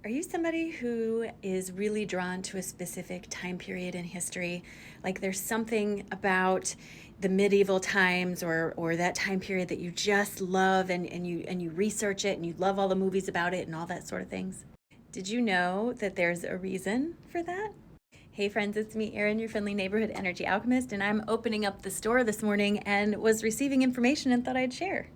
Are you somebody who is really drawn to a specific time period in history? Like there's something about the medieval times or that time period that you just love and you research it and you love all the movies about it and all that sort of things? Did you know that there's a reason for that? Hey friends, it's me, Erin, your friendly neighborhood energy alchemist, and I'm opening up the store this morning and was receiving information and thought I'd share.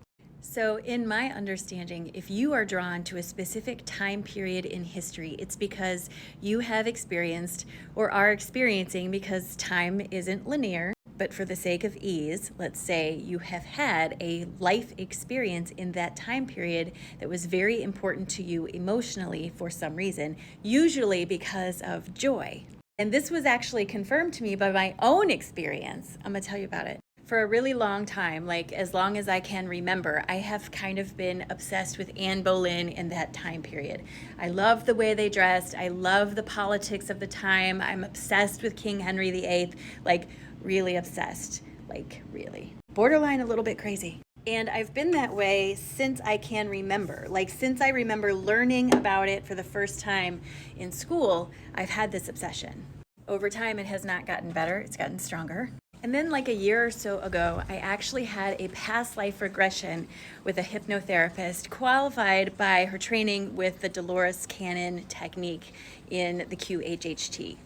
So, in my understanding, if you are drawn to a specific time period in history, it's because you have experienced or are experiencing, because time isn't linear, but for the sake of ease, let's say you have had a life experience in that time period that was very important to you emotionally for some reason, usually because of joy. And this was actually confirmed to me by my own experience. I'm going to tell you about it. For a really long time, like as long as I can remember, I have kind of been obsessed with Anne Boleyn in that time period. I love the way they dressed. I love the politics of the time. I'm obsessed with King Henry VIII, like really obsessed, like really. Borderline a little bit crazy. And I've been that way since I can remember. Like since I remember learning about it for the first time in school, I've had this obsession. Over time, it has not gotten better. It's gotten stronger. And then like a year or so ago, I actually had a past life regression with a hypnotherapist qualified by her training with the Dolores Cannon technique in the QHHT.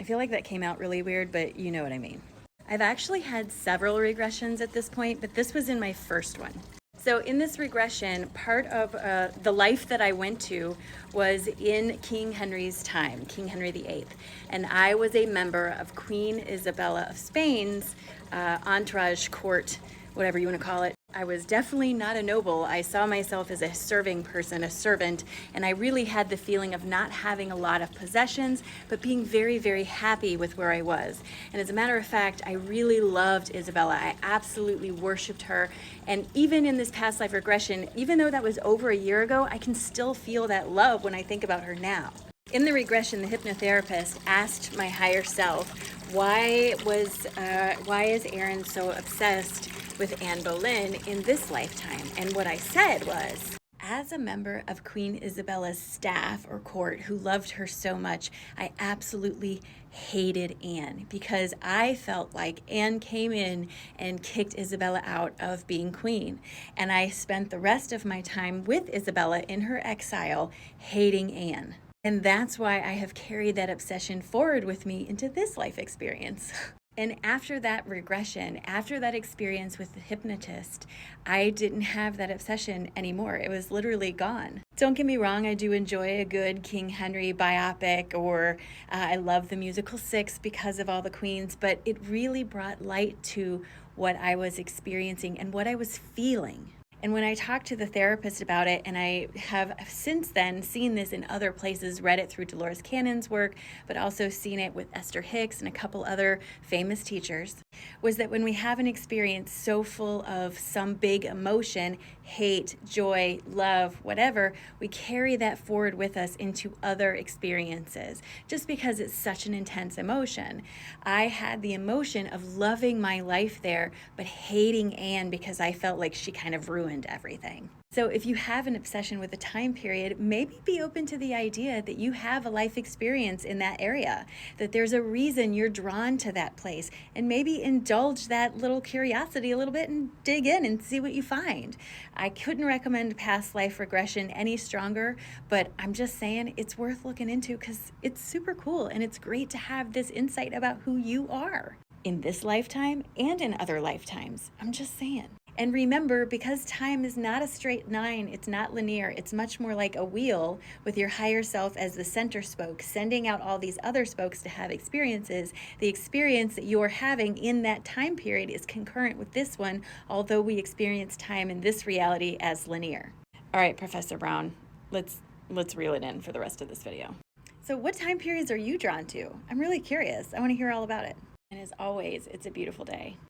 I feel like that came out really weird, but you know what I mean. I've actually had several regressions at this point, but this was in my first one. So in this regression, part of the life that I went to was in King Henry's time, King Henry VIII. And I was a member of Queen Isabella of Spain's entourage, court, whatever you want to call it. I was definitely not a noble. I saw myself as a serving person, a servant, and I really had the feeling of not having a lot of possessions, but being very, very happy with where I was. And as a matter of fact, I really loved Isabella. I absolutely worshipped her. And even in this past life regression, even though that was over a year ago, I can still feel that love when I think about her now. In the regression, the hypnotherapist asked my higher self, why is Erin so obsessed with Anne Boleyn in this lifetime? And what I said was, as a member of Queen Isabella's staff or court who loved her so much, I absolutely hated Anne because I felt like Anne came in and kicked Isabella out of being queen. And I spent the rest of my time with Isabella in her exile hating Anne. And that's why I have carried that obsession forward with me into this life experience. And after that regression, after that experience with the hypnotist, I didn't have that obsession anymore. It was literally gone. Don't get me wrong, I do enjoy a good King Henry biopic, or I love the musical Six because of all the queens, but it really brought light to what I was experiencing and what I was feeling. And when I talked to the therapist about it, and I have since then seen this in other places, read it through Dolores Cannon's work, but also seen it with Esther Hicks and a couple other famous teachers, was that when we have an experience so full of some big emotion, hate, joy, love, whatever, we carry that forward with us into other experiences, just because it's such an intense emotion. I had the emotion of loving my life there, but hating Anne because I felt like she kind of ruined everything. So if you have an obsession with a time period, maybe be open to the idea that you have a life experience in that area, that there's a reason you're drawn to that place, and maybe indulge that little curiosity a little bit and dig in and see what you find. I couldn't recommend past life regression any stronger, but I'm just saying it's worth looking into because it's super cool and it's great to have this insight about who you are in this lifetime and in other lifetimes. I'm just saying. And remember, because time is not a straight line, it's not linear, it's much more like a wheel with your higher self as the center spoke, sending out all these other spokes to have experiences. The experience that you're having in that time period is concurrent with this one, although we experience time in this reality as linear. All right, Professor Brown, let's reel it in for the rest of this video. So what time periods are you drawn to? I'm really curious. I want to hear all about it. And as always, it's a beautiful day.